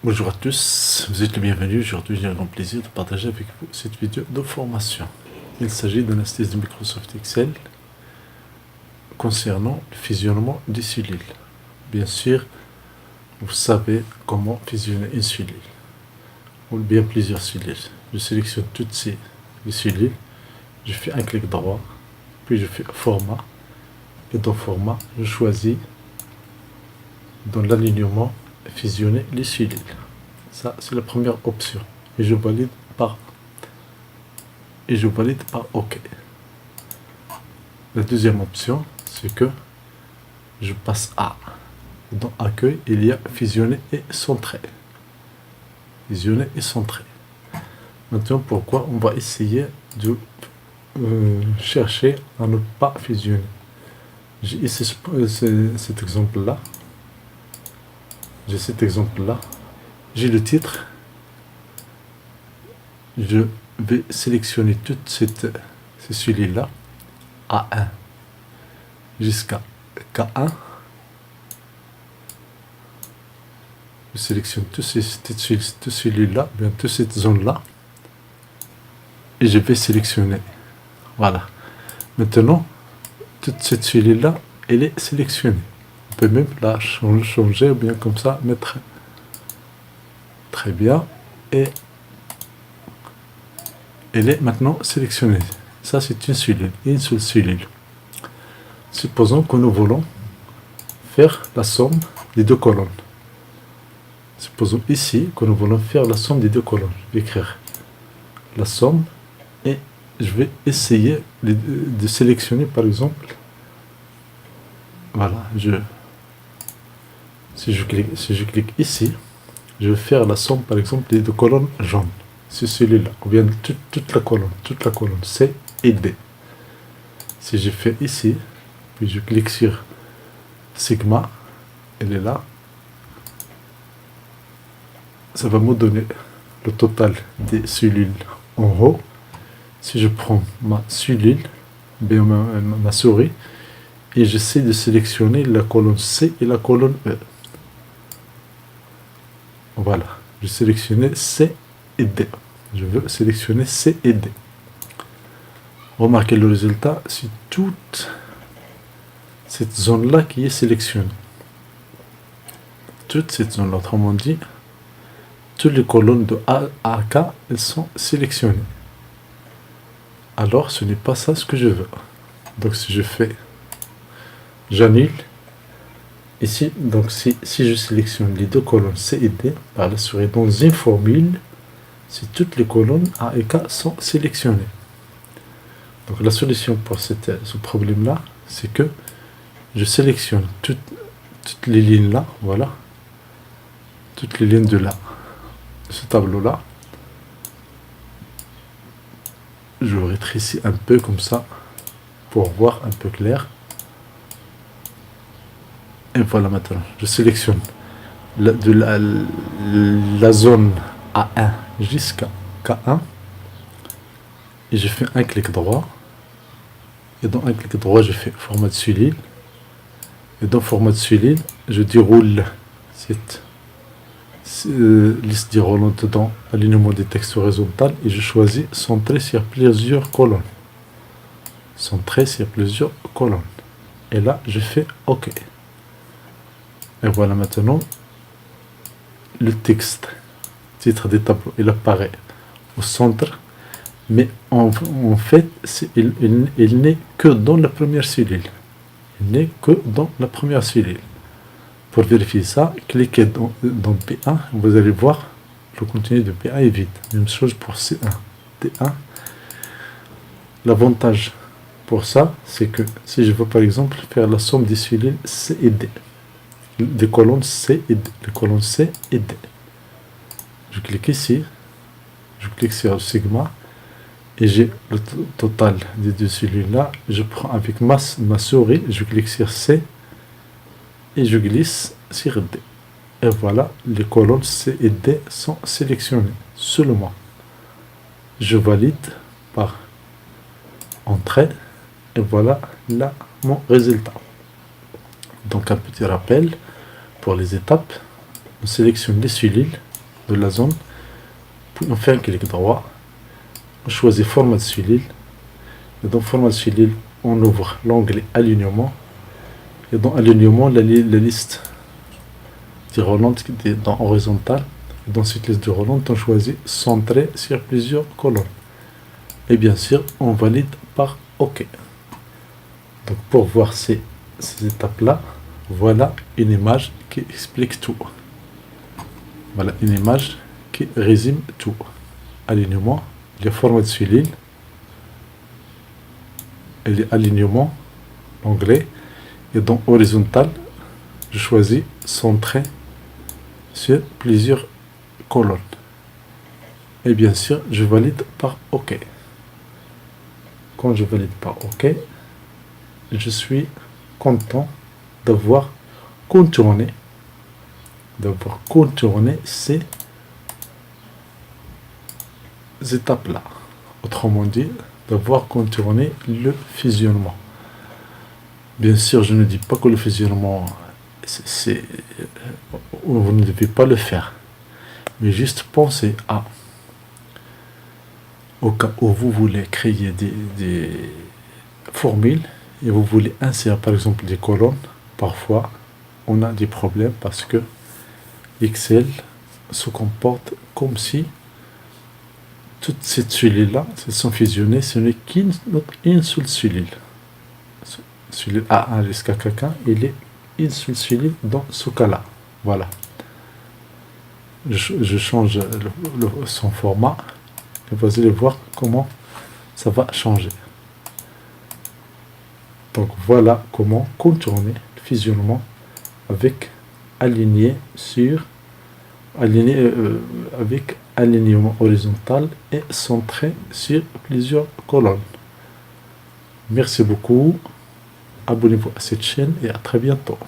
Bonjour à tous, vous êtes les bienvenus. Aujourd'hui, j'ai un grand plaisir de partager avec vous cette vidéo de formation. Il s'agit d'un astuce de Microsoft Excel concernant le fusionnement des cellules. Bien sûr, vous savez comment fusionner une cellule ou bien plusieurs cellules. Je sélectionne toutes les cellules, je fais un clic droit, puis je fais format, et dans format, je choisis dans l'alignement fusionner les cellules. Ça, c'est la première option. Et je valide par OK. La deuxième option, c'est que je passe à. Dans accueil, il y a fusionner et centrer. Fusionner et centrer. Maintenant, pourquoi on va essayer de chercher à ne pas fusionner. J'ai ici cet exemple-là. J'ai le titre. Je vais sélectionner toutes ces cellules-là, A1 jusqu'à K1. Je sélectionne toutes ces cellules-là, bien toute cette zone-là, et je vais sélectionner. Voilà. Maintenant, toute cette cellule-là, elle est sélectionnée. On peut même la changer, ou bien comme ça, mettre très bien, et elle est maintenant sélectionnée. Ça, c'est une seule cellule. Supposons que nous voulons faire la somme des deux colonnes. Supposons ici que nous voulons faire la somme des deux colonnes. Je vais écrire la somme et je vais essayer de sélectionner, par exemple, voilà, si je clique ici, je vais faire la somme, par exemple, des deux colonnes jaunes. C'est celui-là, ou bien toute la colonne C et D. Si je fais ici, puis je clique sur sigma, elle est là, ça va me donner le total des cellules en haut. Si je prends ma cellule, bien ma souris, et j'essaie de sélectionner la colonne C et la colonne E. Voilà, je sélectionnais C et D. Je veux sélectionner C et D. Remarquez le résultat, c'est toute cette zone-là qui est sélectionnée. Toute cette zone-là, autrement dit, toutes les colonnes de A à K, elles sont sélectionnées. Alors, ce n'est pas ça ce que je veux. Donc, si je fais, j'annule. Ici, donc si je sélectionne les deux colonnes C et D, par la souris dans une formule, si toutes les colonnes A et K sont sélectionnées. Donc la solution pour ce problème-là, c'est que je sélectionne toutes les lignes-là, voilà, toutes les lignes de ce tableau-là. Je rétrécis un peu comme ça, pour voir un peu clair. Et voilà, maintenant, je sélectionne la zone A1 jusqu'à K1 et je fais un clic droit. Et dans un clic droit, je fais format de cellule. Et dans format de cellule, je déroule cette liste déroulante dans alignement des textes horizontal et je choisis centrer sur plusieurs colonnes. Centrer sur plusieurs colonnes. Et là, je fais OK. Et voilà maintenant le texte, titre des tableaux, il apparaît au centre, mais en fait, il n'est que dans la première cellule. Il n'est que dans la première cellule. Pour vérifier ça, cliquez dans P1, vous allez voir le contenu de P1 est vide. Même chose pour C1, D1. L'avantage pour ça, c'est que si je veux par exemple faire la somme des cellules C et D, des colonnes C et D, les colonnes C et D. Je clique ici, je clique sur sigma et j'ai le total des deux cellules là. Je prends avec ma souris, je clique sur C et je glisse sur D. Et voilà, les colonnes C et D sont sélectionnées seulement. Je valide par entrée et voilà là mon résultat. Donc un petit rappel pour les étapes. On sélectionne les cellules de la zone, puis on fait un clic droit, on choisit format de solide, et dans format de solide, on ouvre l'onglet alignement, et dans alignement, la liste des rolantes dans horizontal, et dans cette liste de rolantes, on choisit centrer sur plusieurs colonnes. Et bien sûr, on valide par OK. Donc pour voir ces étapes-là, voilà une image qui explique tout. Voilà une image qui résume tout. Alignement, le format de solide, et l'alignement, l'onglet, et dans horizontal, je choisis centrer sur plusieurs colonnes. Et bien sûr, je valide par OK. Quand je valide par OK, je suis content d'avoir contourné ces étapes-là. Autrement dit, d'avoir contourné le fusionnement. Bien sûr, je ne dis pas que le fusionnement, vous ne devez pas le faire. Mais juste pensez à, au cas où vous voulez créer des formules et vous voulez insérer par exemple des colonnes, parfois on a des problèmes parce que Excel se comporte comme si toutes ces cellules-là sont fusionnées, ce n'est qu'une seule cellule. Cellule A1 jusqu'à K1, il est une seule cellule dans ce cas-là. Voilà. Je change son format et vous allez voir comment ça va changer. Donc voilà comment contourner le fusionnement avec avec alignement horizontal et centré sur plusieurs colonnes. Merci beaucoup. Abonnez-vous à cette chaîne et à très bientôt.